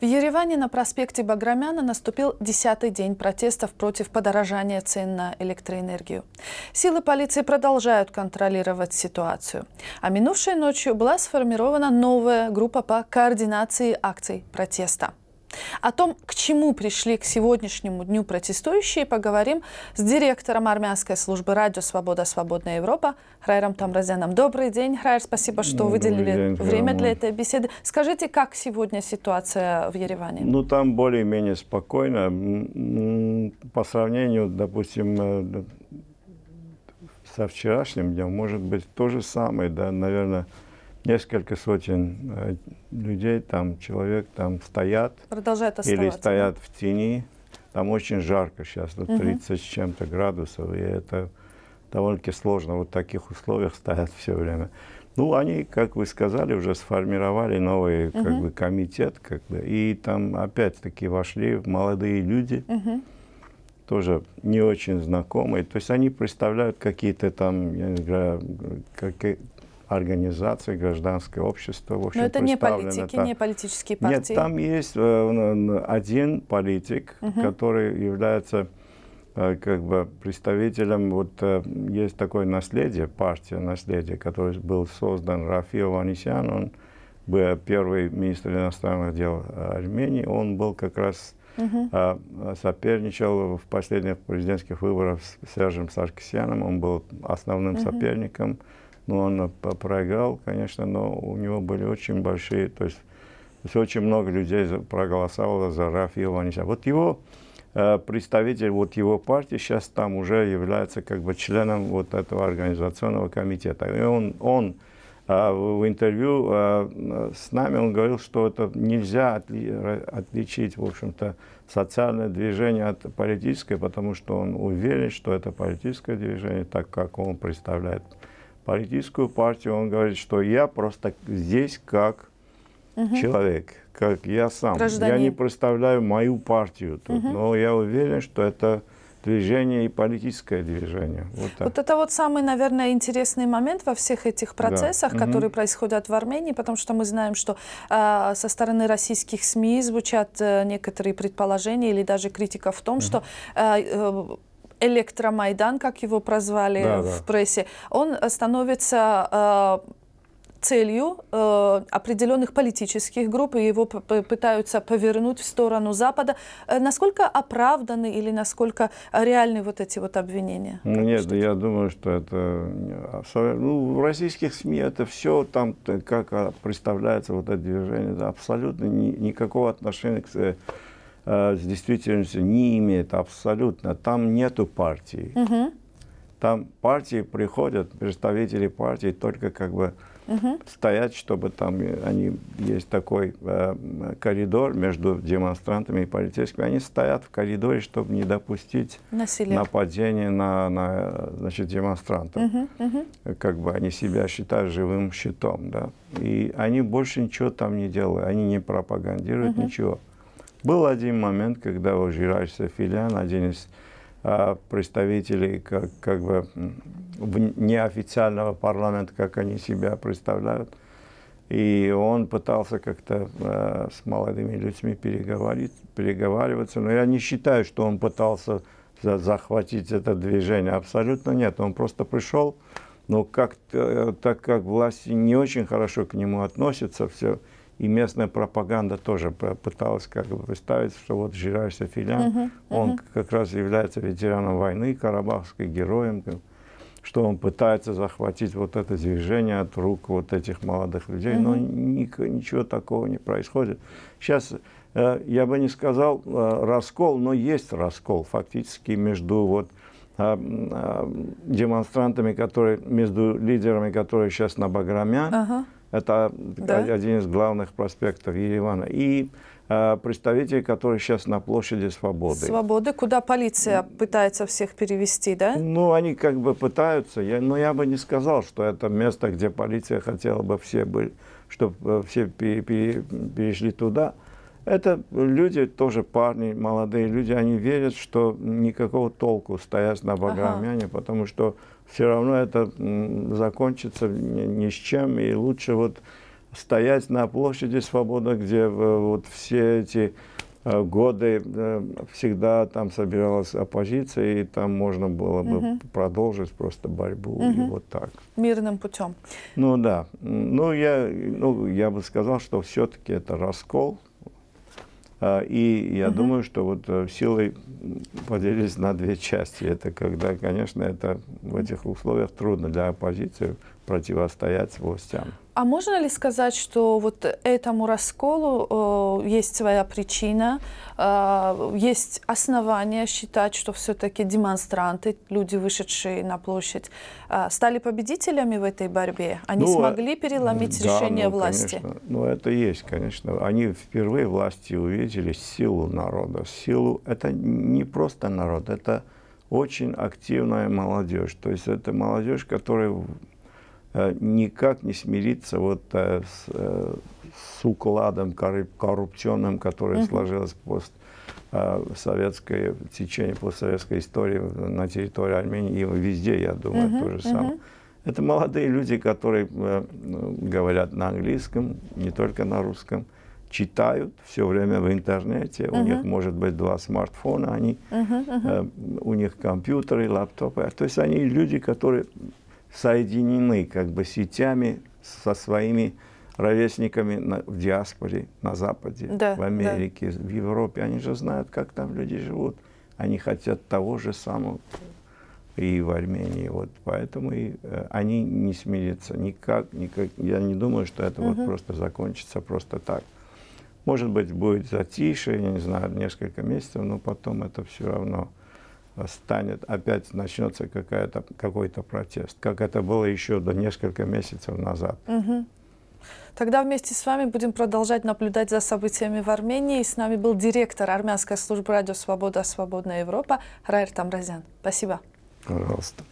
В Ереване на проспекте Баграмяна наступил 10-й день протестов против подорожания цен на электроэнергию. Силы полиции продолжают контролировать ситуацию. А минувшей ночью была сформирована новая группа по координации акций протеста. О том, к чему пришли к сегодняшнему дню протестующие, поговорим с директором армянской службы радио «Свобода. Свободная Европа» Храйром Тамразяном. Добрый день, Храйр. Спасибо, что выделили время для этой беседы. Скажите, как сегодня ситуация в Ереване? Ну, там более-менее спокойно. По сравнению, допустим, со вчерашним днем, может быть, то же самое, да, наверное, несколько сотен людей, там, человек там стоят. Продолжают оставаться. Или стоят в тени. Там очень жарко сейчас, 30 с чем-то градусов, и это довольно-таки сложно. Вот в таких условиях стоят все время. Ну, они, как вы сказали, уже сформировали новый как бы, комитет, как бы, и там опять-таки вошли молодые люди, тоже не очень знакомые. То есть они представляют какие-то там, я не знаю, организации, гражданское общество. В общем, но это не политики, не политические партии? Нет, там есть один политик, который является как бы представителем, вот есть такое наследие, партия наследия, который был создан Рафи Ованесян, он был первый министр иностранных дел Армении, он был как раз соперничал в последних президентских выборах с Сержем Саркисяном, он был основным соперником. Но он проиграл, конечно, но у него были очень большие, то есть очень много людей проголосовало за Рафи Ованесяна. Вот его представитель, вот его партии сейчас там уже является как бы членом вот этого организационного комитета. И он в интервью с нами, он говорил, что это нельзя отличить, в общем-то, социальное движение от политической, потому что он уверен, что это политическое движение, так как он представляет политическую партию. Он говорит, что я просто здесь как человек, как я сам. Гражданин. Я не представляю мою партию тут, но я уверен, что это движение и политическое движение. Вот это вот самый, наверное, интересный момент во всех этих процессах, которые происходят в Армении, потому что мы знаем, что со стороны российских СМИ звучат некоторые предположения или даже критика в том, что Электромайдан, как его прозвали в прессе, он становится целью определенных политических групп, и его пытаются повернуть в сторону Запада. Насколько оправданы или насколько реальны вот эти вот обвинения? Нет, я думаю, что это... Ну, в российских СМИ это все там, как представляется вот это движение, абсолютно никакого отношения с действительностью не имеет абсолютно. Там нету партии. Там партии приходят, представители партии только как бы стоят, чтобы там есть такой коридор между демонстрантами и полицейскими. Они стоят в коридоре, чтобы не допустить нападения на значит, демонстрантов. Как бы они себя считают живым щитом. Да? И они больше ничего там не делают, они не пропагандируют ничего. Был один момент, когда Жирач Сафилян, один из представителей как бы неофициального парламента, как они себя представляют, и он пытался как-то с молодыми людьми переговариваться, но я не считаю, что он пытался захватить это движение, абсолютно нет, он просто пришел, но так как власти не очень хорошо к нему относятся, все. И местная пропаганда тоже пыталась как бы представить, что вот Жирач Сафилян, он как раз является ветераном войны, карабахским героем, что он пытается захватить вот это движение от рук вот этих молодых людей. Но ничего такого не происходит. Сейчас я бы не сказал раскол, но есть раскол фактически между вот демонстрантами, между лидерами, которые сейчас на Баграмян. Это один из главных проспектов Еревана. И представители, которые сейчас на площади Свободы. Свободы, куда полиция пытается всех перевести, да? Ну, они как бы пытаются, но я бы не сказал, что это место, где полиция хотела бы чтобы все перешли туда. Это люди, тоже парни, молодые люди, они верят, что никакого толку стоять на Баграмяне, потому что все равно это закончится ни с чем, и лучше вот стоять на площади Свободы, где вот все эти годы всегда там собиралась оппозиция, и там можно было бы продолжить просто борьбу и вот так. Мирным путем. Ну да. Я бы сказал, что все-таки это раскол. И я думаю, что вот силы поделились на две части. Это когда, конечно, это в этих условиях трудно для оппозиции противостоять властям. А можно ли сказать, что вот этому расколу есть своя причина, есть основания считать, что все-таки демонстранты, люди, вышедшие на площадь, стали победителями в этой борьбе? Они смогли переломить решение власти? Конечно. Ну, это есть, конечно. Они впервые власти увидели силу народа. Силу, это не просто народ, это очень активная молодежь. То есть это молодежь, которая никак не смирится вот с укладом коррупционным, который сложился постсоветское течение, постсоветской истории на территории Армении и везде, я думаю, то же самое. Это молодые люди, которые говорят на английском, не только на русском, читают все время в интернете, у них может быть 2 смартфона, у них компьютеры, лаптопы, то есть они люди, которые соединены как бы сетями со своими ровесниками в диаспоре, на Западе, в Америке, в Европе. Они же знают, как там люди живут. Они хотят того же самого и в Армении. Вот. Поэтому они не смирятся никак. Я не думаю, что это вот просто закончится просто так. Может быть, будет затишье, я не знаю, несколько месяцев, но потом это все равно станет, опять начнется какой-то протест, как это было еще до несколько месяцев назад. Тогда вместе с вами будем продолжать наблюдать за событиями в Армении. С нами был директор армянской службы радио «Свобода. Свободная Европа» Раир Тамразян. Спасибо. Пожалуйста.